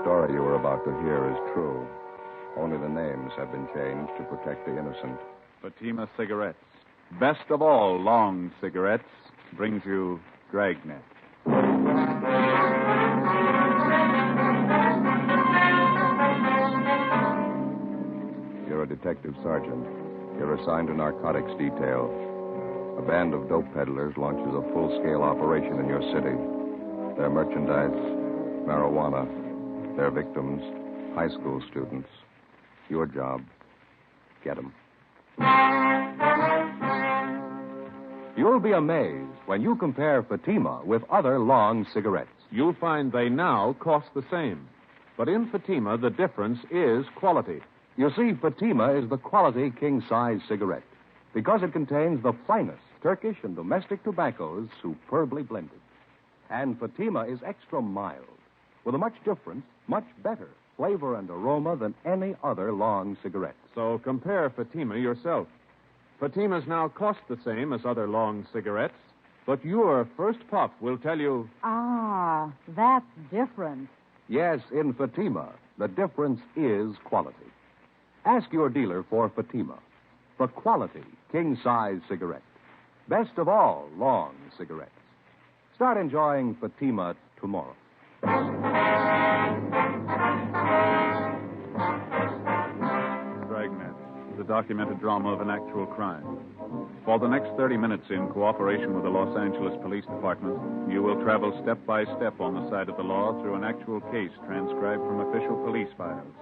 story you are about to hear is true. Only the names have been changed to protect the innocent. Fatima Cigarettes, best of all long cigarettes, brings you Dragnet. You're a detective sergeant. You're assigned to narcotics detail. A band of dope peddlers launches a full-scale operation in your city. Their merchandise, marijuana. Their victims, high school students. Your job, get them. You'll be amazed when you compare Fatima with other long cigarettes. You'll find they now cost the same. But in Fatima, the difference is quality. You see, Fatima is the quality king-size cigarette because it contains the finest Turkish and domestic tobaccos superbly blended. And Fatima is extra mild with a much different, much better flavor and aroma than any other long cigarette. So compare Fatima yourself. Fatimas now cost the same as other long cigarettes, but your first puff will tell you... Ah, that's different. Yes, in Fatima, the difference is quality. Ask your dealer for Fatima, the quality king-size cigarette. Best of all long cigarettes. Start enjoying Fatima tomorrow. Dragnet, the documented drama of an actual crime. For the next 30 minutes, in cooperation with the Los Angeles Police Department, you will travel step by step on the side of the law through an actual case transcribed from official police files.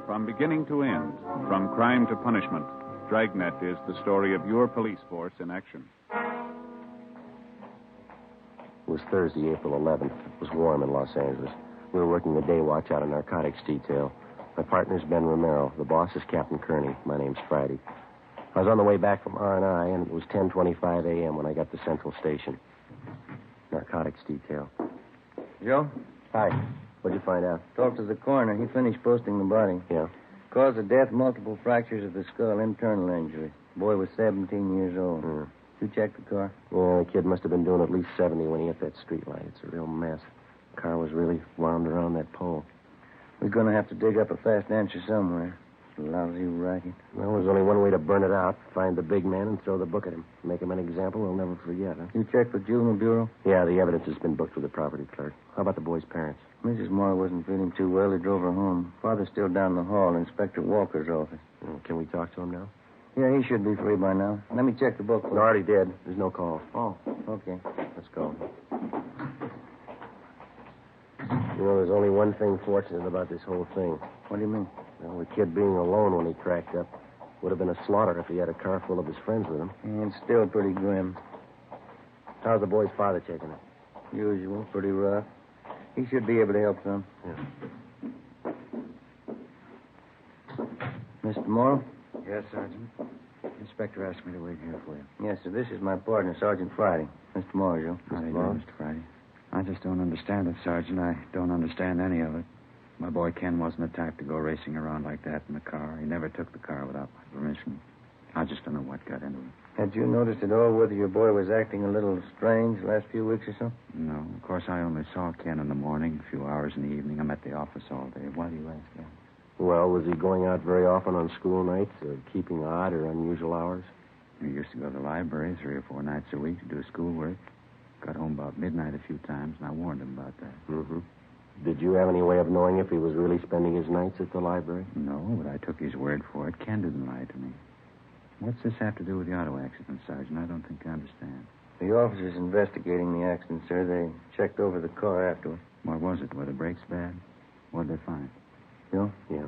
From beginning to end, from crime to punishment, Dragnet is the story of your police force in action. It was Thursday, April 11th. It was warm in Los Angeles. We were working the day watch out of narcotics detail. My partner's Ben Romero. The boss is Captain Kearney. My name's Friday. I was on the way back from R&I, and it was 10:25 a.m. when I got to Central Station. Narcotics detail. Joe? Hi. What'd you find out? Talked to the coroner. He finished posting the body. Yeah? Cause of death, multiple fractures of the skull, internal injury. Boy was 17 years old. You checked the car? Yeah, the kid must have been doing at least 70 when he hit that street light. It's a real mess. The car was really wound around that pole. We're going to have to dig up a fast answer somewhere. Lousy racket. Well, there's only one way to burn it out. Find the big man and throw the book at him. Make him an example we'll never forget, huh? You checked with Juvenile Bureau? Yeah, the evidence has been booked with the property clerk. How about the boy's parents? Mrs. Moore wasn't feeling too well. They drove her home. Father's still down the hall, Inspector Walker's office. Can we talk to him now? Yeah, he should be free by now. Let me check the book. I already did. There's no call. Oh, okay. Let's go. You know, there's only one thing fortunate about this whole thing. What do you mean? Well, the kid being alone when he cracked up would have been a slaughter if he had a car full of his friends with him. It's still pretty grim. How's the boy's father taking it? Usual, pretty rough. He should be able to help some. Yeah. Mr. Morrow? Yes, Sergeant. Inspector asked me to wait here for you. Yes, sir. This is my partner, Sergeant Friday. Mr. Morrow, Joe. How do you do, Mr. Friday? I just don't understand it, Sergeant. I don't understand any of it. My boy Ken wasn't the type to go racing around like that in the car. He never took the car without my permission. I just don't know what got into him. Had you noticed at all whether your boy was acting a little strange the last few weeks or so? No. Of course, I only saw Ken in the morning, a few hours in the evening. I'm at the office all day. Why do you ask that? Well, was he going out very often on school nights, keeping odd or unusual hours? He used to go to the library 3 or 4 nights a week to do his schoolwork. Got home about midnight a few times, and I warned him about that. Mm-hmm. Did you have any way of knowing if he was really spending his nights at the library? No, but I took his word for it. Ken didn't lie to me. What's this have to do with the auto accident, Sergeant? I don't think I understand. The officers investigating the accident, sir. They checked over the car afterward. What was it? Were the brakes bad? What did they find? You? Yeah.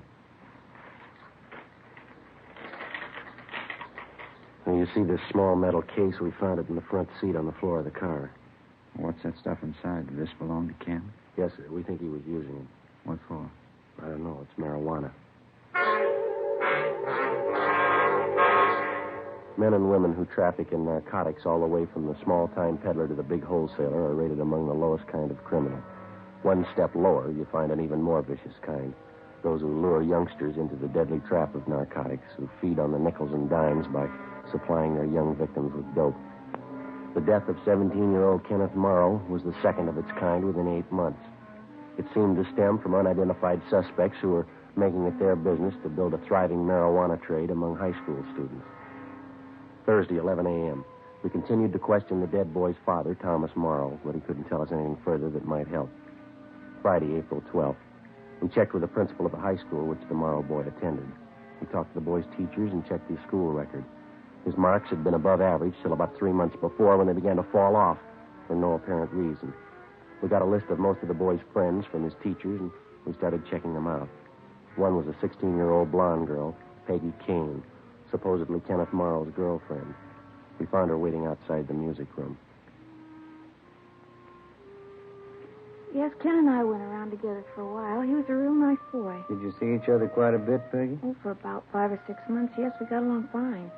Now, you see this small metal case? We found it in the front seat on the floor of the car. What's that stuff inside? Did this belong to Ken? Yes, sir. We think he was using it. What for? I don't know. It's marijuana. Men and women who traffic in narcotics all the way from the small-time peddler to the big wholesaler are rated among the lowest kind of criminal. One step lower, you find an even more vicious kind. Those who lure youngsters into the deadly trap of narcotics, who feed on the nickels and dimes by supplying their young victims with dope. The death of 17-year-old Kenneth Morrow was the second of its kind within 8 months. It seemed to stem from unidentified suspects who were making it their business to build a thriving marijuana trade among high school students. Thursday, 11 a.m. We continued to question the dead boy's father, Thomas Morrow, but he couldn't tell us anything further that might help. Friday, April 12th. We checked with the principal of the high school which the Morrow boy attended. We talked to the boy's teachers and checked his school record. His marks had been above average till about 3 months before when they began to fall off for no apparent reason. We got a list of most of the boy's friends from his teachers, and we started checking them out. One was a 16-year-old blonde girl, Peggy Kane, supposedly Kenneth Morrow's girlfriend. We found her waiting outside the music room. Yes, Ken and I went around together for a while. He was a real nice boy. Did you see each other quite a bit, Peggy? Oh, for about 5 or 6 months, yes, we got along fine.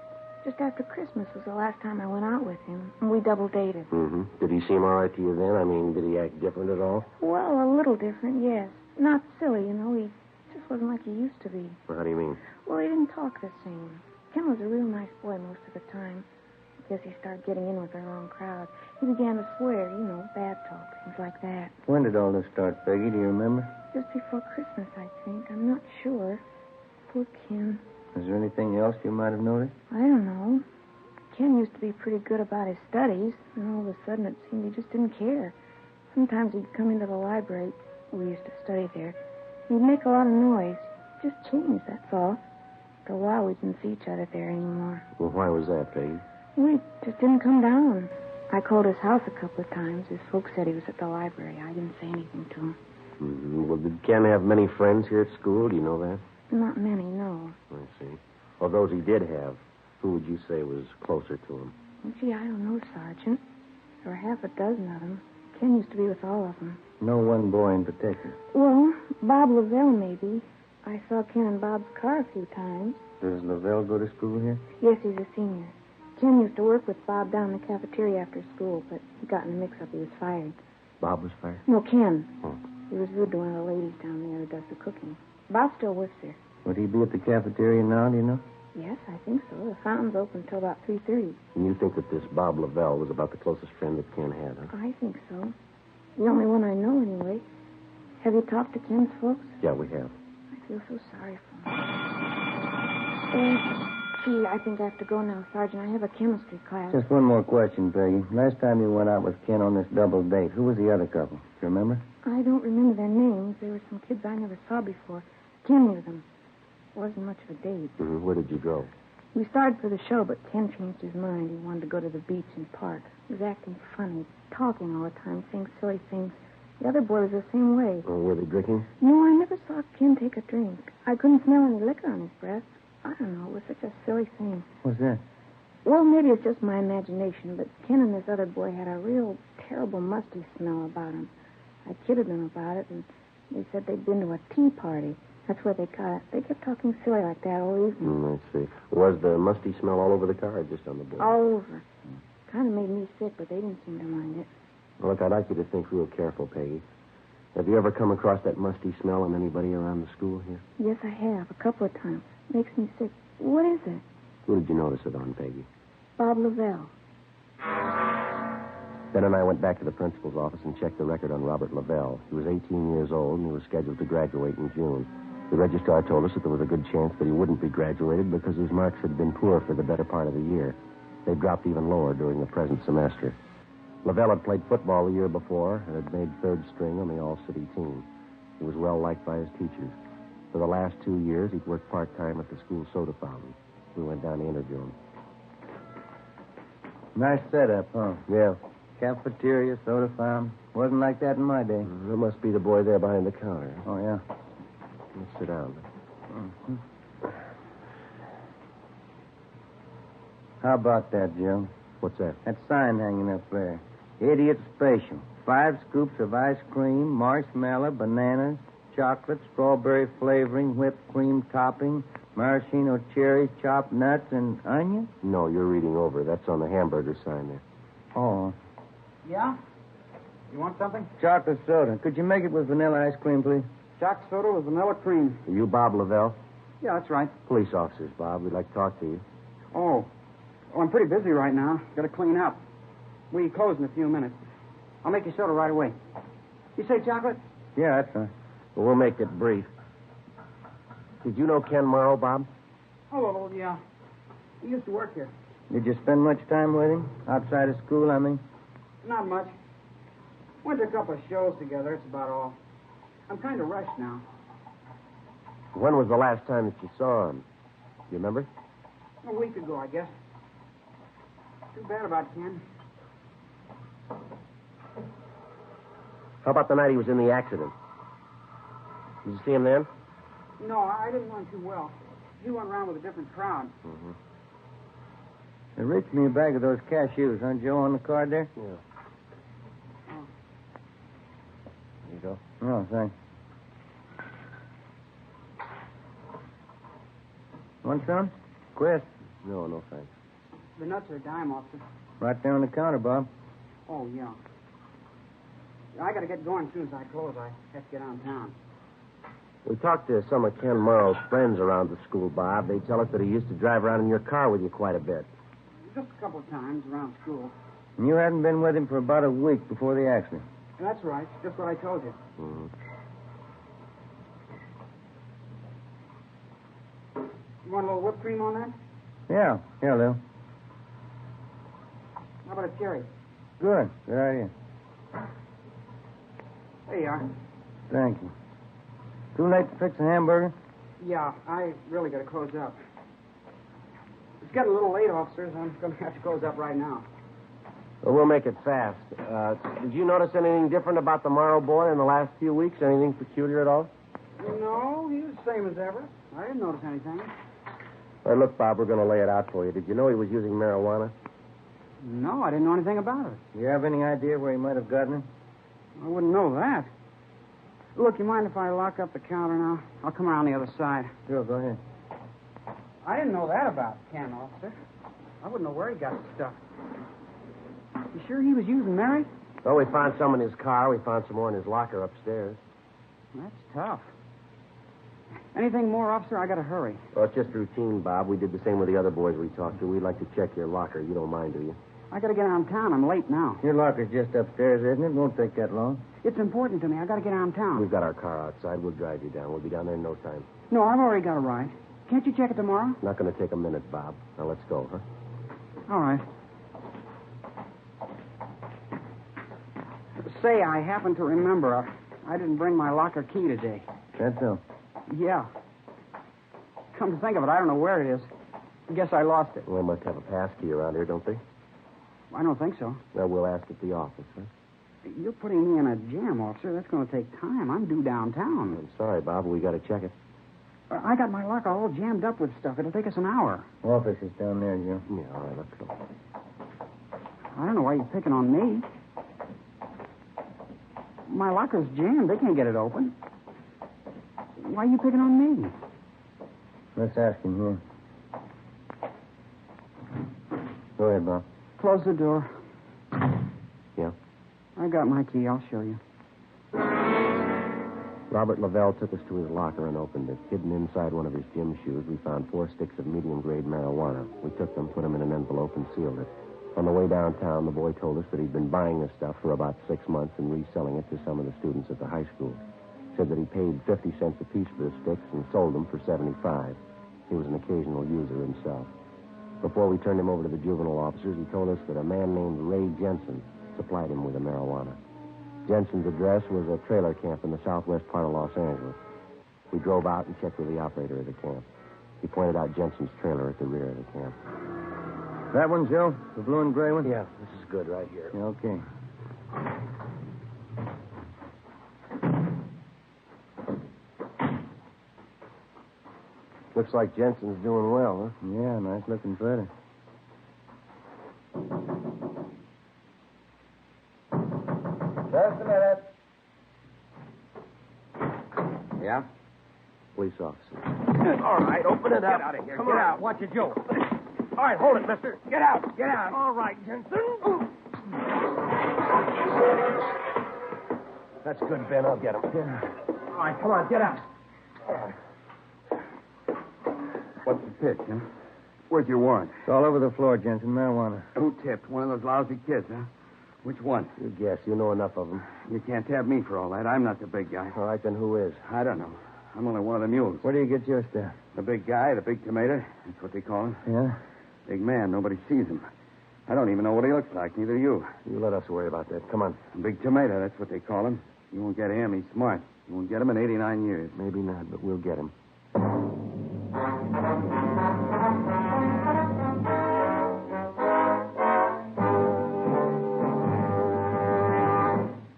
Just after Christmas was the last time I went out with him, and we double dated. Mm-hmm. Did he seem all right to you then? I mean, did he act different at all? Well, a little different, yes. Not silly, you know. He just wasn't like he used to be. Well, how do you mean? Well, he didn't talk the same. Ken was a real nice boy most of the time. I guess he started getting in with the wrong crowd. He began to swear, you know, bad talk, things like that. When did all this start, Peggy? Do you remember? Just before Christmas, I think. I'm not sure. Poor Ken. Is there anything else you might have noticed? I don't know. Ken used to be pretty good about his studies, and all of a sudden it seemed he just didn't care. Sometimes he'd come into the library. We used to study there. He'd make a lot of noise. Just changed, that's all. After a while, we didn't see each other there anymore. Well, why was that, Peggy? We just didn't come down. I called his house a couple of times. His folks said he was at the library. I didn't say anything to him. Mm-hmm. Well, did Ken have many friends here at school? Do you know that? Not many, no. I see. Of those he did have, who would you say was closer to him? Well, gee, I don't know, Sergeant. There were half a dozen of them. Ken used to be with all of them. No one boy in particular. Well, Bob Lavelle, maybe. I saw Ken in Bob's car a few times. Does Lavelle go to school here? Yes, he's a senior. Ken used to work with Bob down in the cafeteria after school, but he got in a mix-up. He was fired. Bob was fired? No, Ken. Oh. He was rude to one of the ladies down there who does the cooking. Bob still works there. Would he be at the cafeteria now, do you know? Yes, I think so. The fountain's open until about 3:30. And you think that this Bob Lavelle was about the closest friend that Ken had, huh? I think so. The only one I know, anyway. Have you talked to Ken's folks? Yeah, we have. I feel so sorry for him. Gee, I think I have to go now, Sergeant. I have a chemistry class. Just one more question, Peggy. Last time you went out with Ken on this double date, who was the other couple? Do you remember? I don't remember their names. There were some kids I never saw before. Ken knew them. It wasn't much of a date. Mm-hmm. Where did you go? We started for the show, but Ken changed his mind. He wanted to go to the beach and park. He was acting funny, talking all the time, saying silly things. The other boy was the same way. Oh, were they drinking? No, I never saw Ken take a drink. I couldn't smell any liquor on his breath. I don't know. It was such a silly thing. What's that? Well, maybe it's just my imagination, but Ken and this other boy had a real terrible musty smell about him. I kidded them about it, and they said they'd been to a tea party. That's where they got it. They kept talking silly like that all evening. I see. Was the musty smell all over the car or just on the board? All over. Kind of made me sick, but they didn't seem to mind it. Well, look, I'd like you to think real careful, Peggy. Have you ever come across that musty smell on anybody around the school here? Yes, I have. A couple of times. Makes me sick. What is it? Who did you notice it on, Peggy? Bob Lavelle. Ben and I went back to the principal's office and checked the record on Robert Lavelle. He was 18 years old, and he was scheduled to graduate in June. The registrar told us that there was a good chance that he wouldn't be graduated because his marks had been poor for the better part of the year. They dropped even lower during the present semester. Lavelle had played football the year before and had made third string on the all-city team. He was well liked by his teachers. For the last 2 years, he'd worked part-time at the school soda fountain. We went down to interview him. Nice setup, huh? Yeah. Cafeteria, soda fountain. Wasn't like that in my day. That must be the boy there behind the counter. Oh, yeah. Let's sit down. Mm-hmm. How about that, Joe? What's that? That sign hanging up there. Idiot Special. 5 scoops of ice cream, marshmallow, bananas, chocolate, strawberry flavoring, whipped cream topping, maraschino cherries, chopped nuts, and onions? No, you're reading over. That's on the hamburger sign there. Oh. Yeah? You want something? Chocolate soda. Could you make it with vanilla ice cream, please? Chocolate soda with vanilla cream. Are you Bob Lavelle? Yeah, that's right. Police officers, Bob. We'd like to talk to you. Oh, I'm pretty busy right now. Got to clean up. We close in a few minutes. I'll make you soda right away. You say chocolate? Yeah, that's fine. Well, we'll make it brief. Did you know Ken Morrow, Bob? Oh, yeah. He used to work here. Did you spend much time with him? Outside of school, I mean? Not much. Went to a couple of shows together, that's about all. I'm kind of rushed now. When was the last time that you saw him? You remember? A week ago, I guess. Too bad about Ken. How about the night he was in the accident? Did you see him then? No, I didn't know him too well. He went around with a different crowd. Mm-hmm. They reached me a bag of those cashews, huh, Joe, on the card there? Yeah. Oh. There you go. Oh, thanks. Want some? Quest. No, no, thanks. The nuts are a dime, officer. Right there on the counter, Bob. Oh, yeah. I got to get going as soon as I close. I have to get on town. We talked to some of Ken Morrow's friends around the school, Bob. They tell us that he used to drive around in your car with you quite a bit. Just a couple of times around school. And you hadn't been with him for about a week before the accident. That's right. Just what I told you. Mm-hmm. You want a little whipped cream on that? Yeah, Lou. How about a cherry? Good idea. There you are. Thank you. Too late to fix a hamburger? Yeah, I really got to close up. It's getting a little late, officers. I'm going to have to close up right now. Well, we'll make it fast. Did you notice anything different about the Morrow boy in the last few weeks? Anything peculiar at all? No, he was the same as ever. I didn't notice anything. Well, look, Bob, we're going to lay it out for you. Did you know he was using marijuana? No, I didn't know anything about it. You have any idea where he might have gotten it? I wouldn't know that. Look, you mind if I lock up the counter now? I'll come around the other side. Sure, go ahead. I didn't know that about Ken, officer. I wouldn't know where he got the stuff. You sure he was using Mary? Well, we found some in his car. We found some more in his locker upstairs. That's tough. Anything more, officer? I got to hurry. Well, it's just routine, Bob. We did the same with the other boys we talked to. We'd like to check your locker. You don't mind, do you? I got to get out of town. I'm late now. Your locker's just upstairs, isn't it? Won't take that long. It's important to me. I got to get out of town. We've got our car outside. We'll drive you down. We'll be down there in no time. No, I've already got a ride. Can't you check it tomorrow? Not going to take a minute, Bob. Now, let's go, huh? All right. Say, I happen to remember I didn't bring my locker key today. That's so. Yeah. Come to think of it, I don't know where it is. I guess I lost it. Well, they must have a pass key around here, don't they? I don't think so. Well, we'll ask at the office, huh? You're putting me in a jam, officer. That's going to take time. I'm due downtown. I'm sorry, Bob, but we got to check it. I got my locker all jammed up with stuff. It'll take us an hour. Office is down there, Joe. Yeah, all right, let's go. I don't know why you're picking on me. My locker's jammed. They can't get it open. Why are you picking on me? Let's ask him here. Go ahead, Bob. Close the door. Yeah? I got my key. I'll show you. Robert Lavelle took us to his locker and opened it. Hidden inside one of his gym shoes, we found 4 sticks of medium-grade marijuana. We took them, put them in an envelope, and sealed it. On the way downtown, the boy told us that he'd been buying this stuff for about 6 months and reselling it to some of the students at the high school. Said that he paid 50 cents a piece for the sticks and sold them for 75. He was an occasional user himself. Before we turned him over to the juvenile officers, he told us that a man named Ray Jensen supplied him with the marijuana. Jensen's address was a trailer camp in the southwest part of Los Angeles. We drove out and checked with the operator of the camp. He pointed out Jensen's trailer at the rear of the camp. That one, Joe? The blue and gray one? Yeah, this is good right here. Yeah, okay. Looks like Jensen's doing well, huh? Yeah, nice looking feather. Just a minute. Yeah? Police officer. All right, open it up. Get out of here. Come Get on. out. Watch it, Joe. All right, hold it, mister. Get out. Get out. All right, Jensen. That's good, Ben. I'll get him. Yeah. All right, come on, get out. What's the pitch, huh? Where's your warrant? It's all over the floor, Jensen. Marijuana. Who tipped? One of those lousy kids, huh? Which one? You guess. You know enough of them. You can't have me for all that. I'm not the big guy. All right, then who is? I don't know. I'm only one of the mules. Where do you get your stuff? The big guy, the big tomato. That's what they call him. Yeah? Big man. Nobody sees him. I don't even know what he looks like. Neither you. You let us worry about that. Come on. Big tomato. That's what they call him. You won't get him. He's smart. You won't get him in 89 years. Maybe not, but we'll get him.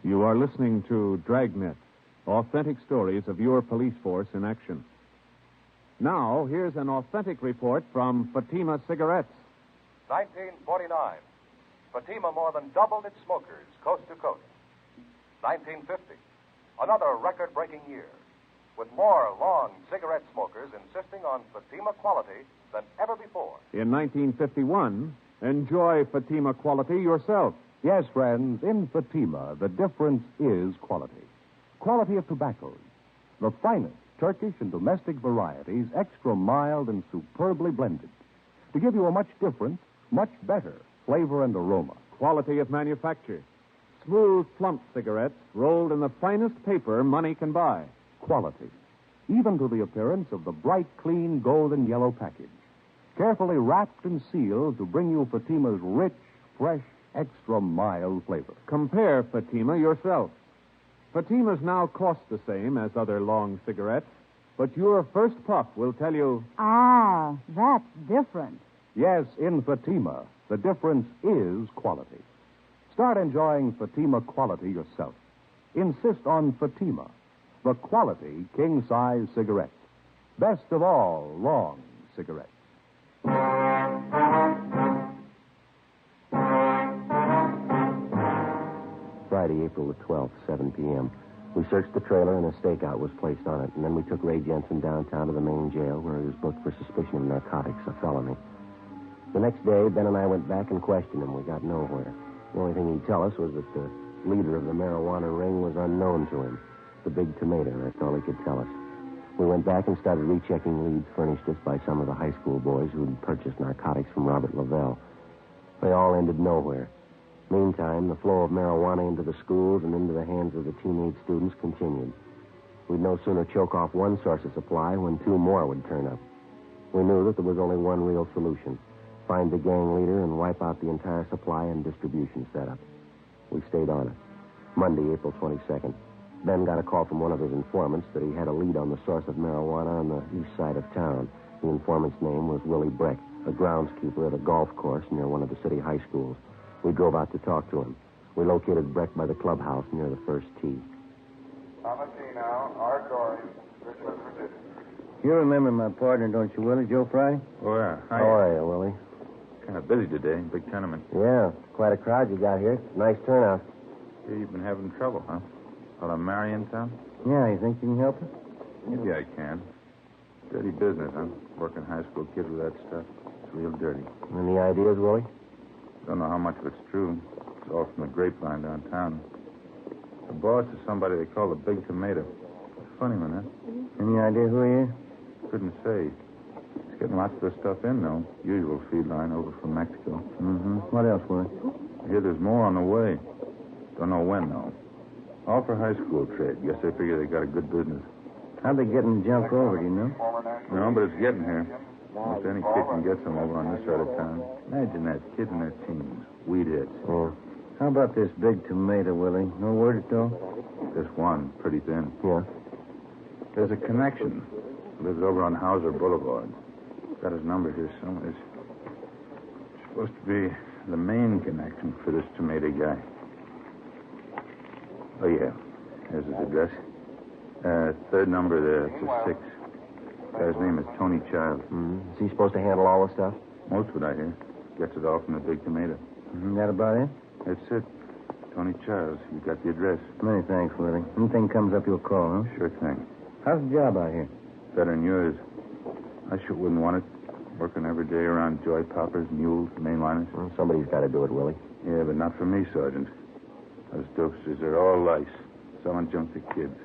You are listening to Dragnet, authentic stories of your police force in action. Now, here's an authentic report from Fatima Cigarettes. 1949. Fatima more than doubled its smokers coast to coast. 1950. Another record-breaking year, with more long cigarette smokers insisting on Fatima quality than ever before. In 1951, enjoy Fatima quality yourself. Yes, friends, in Fatima, the difference is quality. Quality of tobaccos. The finest Turkish and domestic varieties, extra mild and superbly blended, to give you a much different, much better flavor and aroma. Quality of manufacture. Smooth, plump cigarettes rolled in the finest paper money can buy. Quality, even to the appearance of the bright, clean, golden yellow package. Carefully wrapped and sealed to bring you Fatima's rich, fresh, extra mild flavor. Compare Fatima yourself. Fatimas now cost the same as other long cigarettes, but your first puff will tell you... Ah, that's different. Yes, in Fatima, the difference is quality. Start enjoying Fatima quality yourself. Insist on Fatima, the quality king-size cigarette. Best of all long cigarettes. Friday, April the 12th, 7 p.m. We searched the trailer and a stakeout was placed on it, and then we took Ray Jensen downtown to the main jail where he was booked for suspicion of narcotics, a felony. The next day, Ben and I went back and questioned him. We got nowhere. The only thing he'd tell us was that the leader of the marijuana ring was unknown to him. The big tomato, that's all he could tell us. We went back and started rechecking leads furnished us by some of the high school boys who'd purchased narcotics from Robert Lavelle. They all ended nowhere. Meantime, the flow of marijuana into the schools and into the hands of the teenage students continued. We'd no sooner choke off one source of supply when two more would turn up. We knew that there was only one real solution: find the gang leader and wipe out the entire supply and distribution setup. We stayed on it. Monday, April 22nd. Ben got a call from one of his informants that he had a lead on the source of marijuana on the east side of town. The informant's name was Willie Breck, a groundskeeper at a golf course near one of the city high schools. We drove out to talk to him. We located Breck by the clubhouse near the first tee. Thomas E. now, R. Dory, Richmond, Virginia. You remember my partner, don't you, Willie? Joe Fry? Oh, yeah. How are you, Willie? Kind of busy today. Big tournament. Yeah, quite a crowd you got here. Nice turnout. Yeah, you've been having trouble, huh? Well, I'm Mary in town? Yeah, you think you can help us? Maybe I can. Dirty business, huh? Working high school kids with that stuff. It's real dirty. Any ideas, Willie? Don't know how much of it's true. It's all from the grapevine downtown. The boss is somebody they call the Big Tomato. Funny one, huh? Any idea who he is? Couldn't say. He's getting lots of the stuff in, though. Usual feed line over from Mexico. Mm-hmm. What else, Willie? I hear there's more on the way. Don't know when, though. All for high school trade. Guess they figure they got a good business. How'd they get in junk over, do you know? No, but it's getting here. If any kid can get some over on this side of town. Imagine that, kids in their teens. Weed heads. Oh. How about this Big Tomato, Willie? No word at all? Just one, pretty thin. Yeah. There's a connection. Lives over on Hauser Boulevard. Got his number here somewhere. It's supposed to be the main connection for this tomato guy. Oh, yeah. Here's his address. Third number there. It's a 6. Guy's name is Tony Childs. Mm-hmm. Is he supposed to handle all the stuff? Most of it, I hear. Gets it all from the Big Tomato. Mm-hmm. That about it? That's it. Tony Childs. You got the address. Many thanks, Willie. Anything comes up, you'll call, huh? Sure thing. How's the job out here? Better than yours. I sure wouldn't want it. Working every day around joy poppers, mules, mainliners. Well, somebody's got to do it, Willie. Yeah, but not for me, Sergeant. Those dopesters are all lice. Selling junk to kids.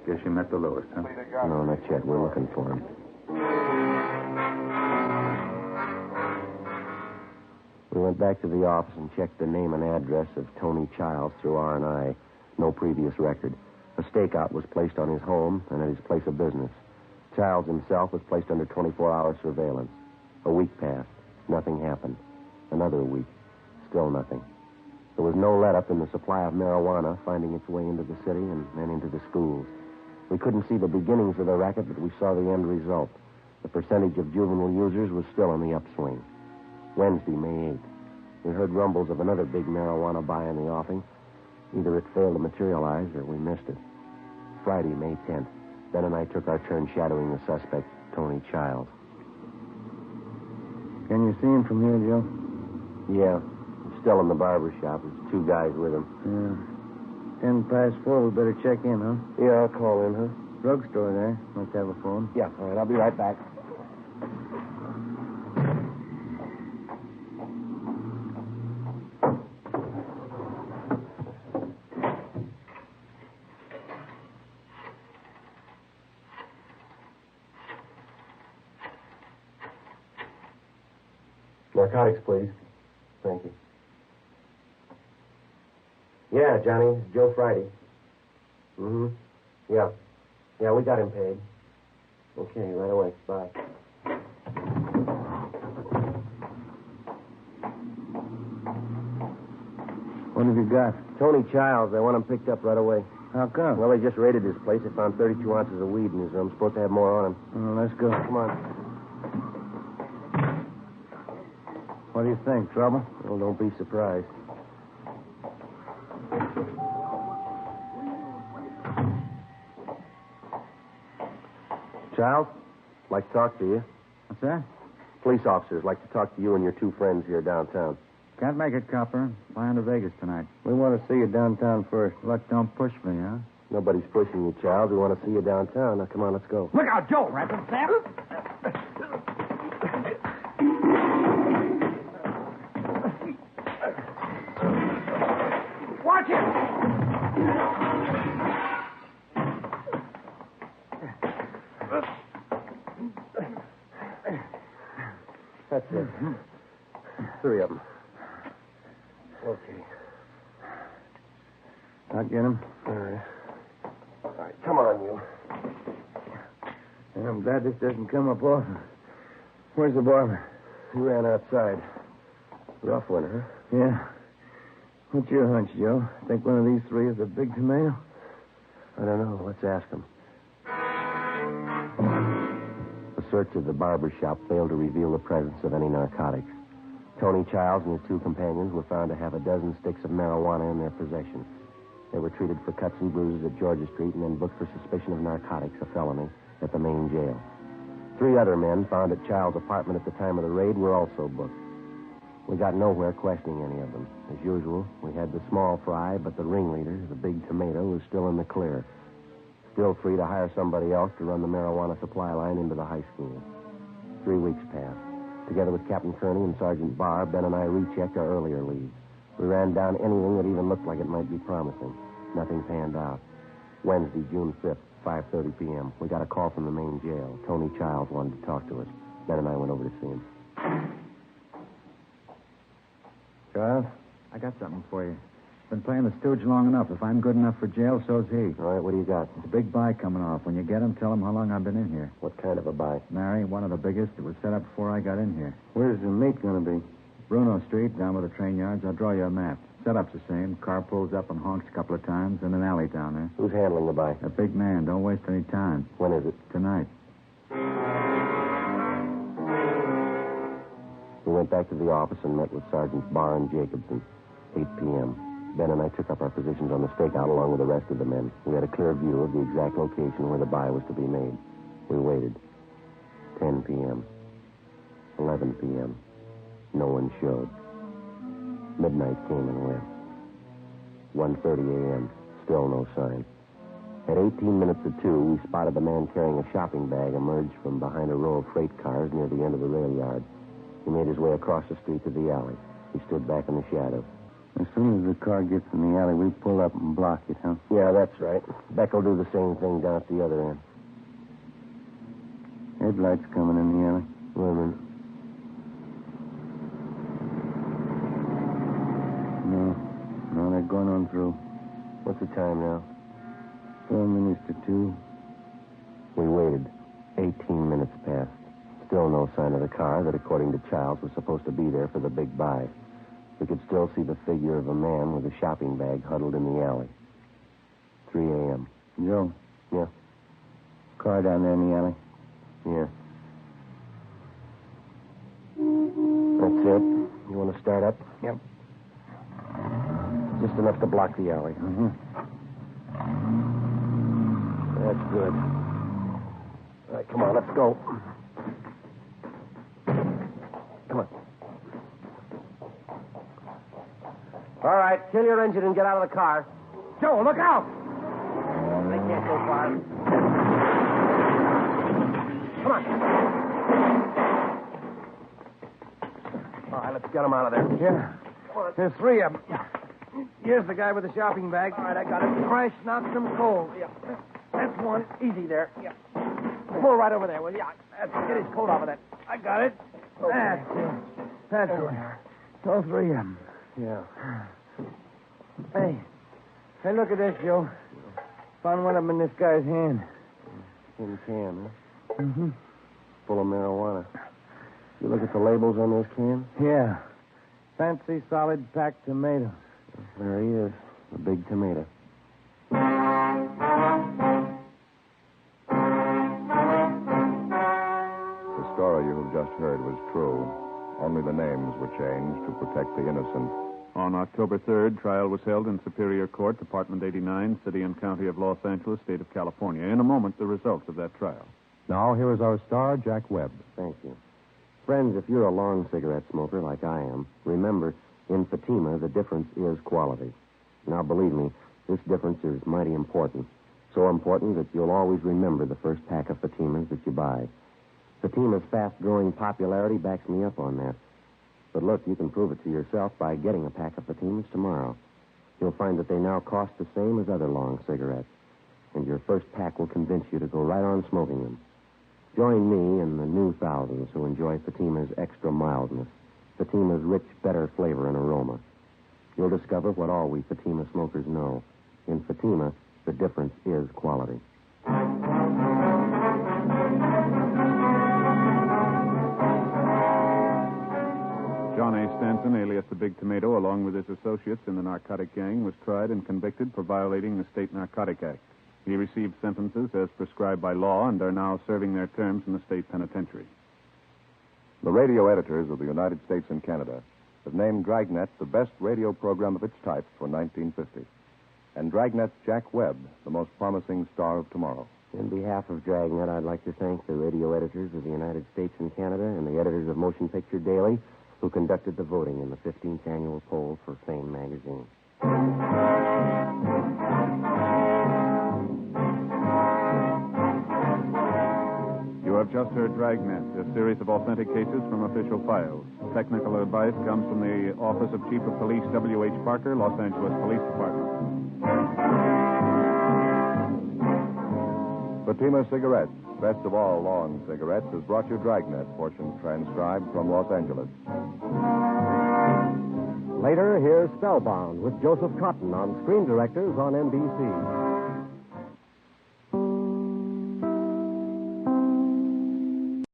Guess you met the lowest, huh? No, not yet. We're looking for him. 11 We went back to the office and checked the name and address of Tony Childs through R&I. No previous record. A stakeout was placed on his home and at his place of business. Childs himself was placed under 24-hour surveillance. A week passed. Nothing happened. Another week. Still nothing. There was no let-up in the supply of marijuana finding its way into the city and then into the schools. We couldn't see the beginnings of the racket, but we saw the end result. The percentage of juvenile users was still on the upswing. Wednesday, May 8th. We heard rumbles of another big marijuana buy in the offing. Either it failed to materialize or we missed it. Friday, May 10th. Ben and I took our turn shadowing the suspect, Tony Childs. Can you see him from here, Joe? Yeah. He's still in the barber shop. There's 2 guys with him. Yeah. 4:10. We better check in, huh? Yeah, I'll call in, huh? Drugstore there. Must have a phone. Yeah, all right. I'll be right back. Narcotics, please. Thank you. Yeah, Johnny. It's Joe Friday. Mm-hmm. Yeah. Yeah, we got him paid. Okay, right away. Bye. What have you got? Tony Childs. They want him picked up right away. How come? Well, they just raided his place. They found 32 ounces of weed in his room. Supposed to have more on him. Oh, let's go. Come on. What do you think? Trouble? Well, don't be surprised. Childs, like to talk to you. What's that? Police officers like to talk to you and your 2 friends here downtown. Can't make it, copper. Flying to Vegas tonight. We want to see you downtown first. Luck don't push me, huh? Nobody's pushing you, Childs. We want to see you downtown. Now, come on, let's go. Look out, Joe, Rampant Snap. Watch it! That's it. 3 of them. Okay. I'll get him. All right. All right, come on, you. I'm glad this doesn't come up often. Where's the barber? He ran outside. Rough one, huh? Yeah. What's your hunch, Joe? Think one of these 3 is a big tomato? I don't know. Let's ask him. The search of the barber shop failed to reveal the presence of any narcotics. Tony Childs and his 2 companions were found to have a dozen sticks of marijuana in their possession. They were treated for cuts and bruises at Georgia Street and then booked for suspicion of narcotics, a felony, at the main jail. 3 other men found at Childs' apartment at the time of the raid were also booked. We got nowhere questioning any of them. As usual, we had the small fry, but the ringleader, the big tomato, was still in the clear. Still free to hire somebody else to run the marijuana supply line into the high school. 3 weeks passed. Together with Captain Kearney and Sergeant Barr, Ben and I rechecked our earlier leads. We ran down anything that even looked like it might be promising. Nothing panned out. Wednesday, June 5th, 5:30 p.m. We got a call from the main jail. Tony Childs wanted to talk to us. Ben and I went over to see him. Child? I got something for you. Been playing the stooge long enough. If I'm good enough for jail, so's he. All right, what do you got? It's a big buy coming off. When you get him, tell him how long I've been in here. What kind of a buy? Mary, one of the biggest. It was set up before I got in here. Where's the meat going to be? Bruno Street, down with the train yards. I'll draw you a map. Setup's the same. Car pulls up and honks a couple of times in an alley down there. Who's handling the buy? A big man. Don't waste any time. When is it? Tonight. We went back to the office and met with Sergeants Barr and Jacobson. 8 p.m. Ben and I took up our positions on the stakeout along with the rest of the men. We had a clear view of the exact location where the buy was to be made. We waited. 10 p.m. 11 p.m. No one showed. Midnight came and went. 1:30 a.m. Still no sign. At 18 minutes to 2, we spotted the man carrying a shopping bag emerge from behind a row of freight cars near the end of the rail yard. He made his way across the street to the alley. He stood back in the shadow. As soon as the car gets in the alley, we pull up and block it, huh? Yeah, that's right. Beck will do the same thing down at the other end. Headlights coming in the alley. Wait a minute. they're going on through. What's the time now? 4 minutes to 2. We waited. 18 minutes passed. Still no sign of the car that, according to Childs, was supposed to be there for the big buy. We could still see the figure of a man with a shopping bag huddled in the alley. 3 a.m. Joe. Yeah? Car down there in the alley. Yeah. That's it. You want to start up? Yep. Just enough to block the alley. Mm-hmm. That's good. All right, come on, let's go. Come on. All right, kill your engine and get out of the car. Joe, look out! They can't go far. Come on. All right, let's get them out of there. Yeah. There's 3 of them. Here's the guy with the shopping bag. All right, I got it. Crash knocked him cold. Yeah. That's one. Easy there. Yeah. Pull right over there, will you? That's it. Get his coat off of that. I got it. Okay. That's it. That's it. It's all 3 of them. Yeah. Hey, look at this, Joe. Found one of them in this guy's hand. Tin can, huh? Mm-hmm. Full of marijuana. You look at the labels on those cans? Yeah. Fancy solid packed tomatoes. There he is, the big tomato. The story you have just heard was true. Only the names were changed to protect the innocent. On October 3rd, trial was held in Superior Court, Department 89, City and County of Los Angeles, State of California. In a moment, the results of that trial. Now, here is our star, Jack Webb. Thank you. Friends, if you're a long cigarette smoker like I am, remember, in Fatima, the difference is quality. Now, believe me, this difference is mighty important. So important that you'll always remember the first pack of Fatimas that you buy. Fatima's fast-growing popularity backs me up on that. But look, you can prove it to yourself by getting a pack of Fatimas tomorrow. You'll find that they now cost the same as other long cigarettes. And your first pack will convince you to go right on smoking them. Join me and the new thousands who enjoy Fatima's extra mildness, Fatima's rich, better flavor and aroma. You'll discover what all we Fatima smokers know. In Fatima, the difference is quality. John A. Stanton, alias the Big Tomato, along with his associates in the narcotic gang, was tried and convicted for violating the State Narcotic Act. He received sentences as prescribed by law and are now serving their terms in the state penitentiary. The radio editors of the United States and Canada have named Dragnet the best radio program of its type for 1950. And Dragnet's Jack Webb, the most promising star of tomorrow. In behalf of Dragnet, I'd like to thank the radio editors of the United States and Canada and the editors of Motion Picture Daily who conducted the voting in the 15th annual poll for Fame magazine. You have just heard Dragnet, a series of authentic cases from official files. Technical advice comes from the Office of Chief of Police W.H. Parker, Los Angeles Police Department. Fatima Cigarettes, best of all long cigarettes, has brought you Dragnet, portions transcribed from Los Angeles. Later, here's Spellbound with Joseph Cotton on Screen Directors on NBC.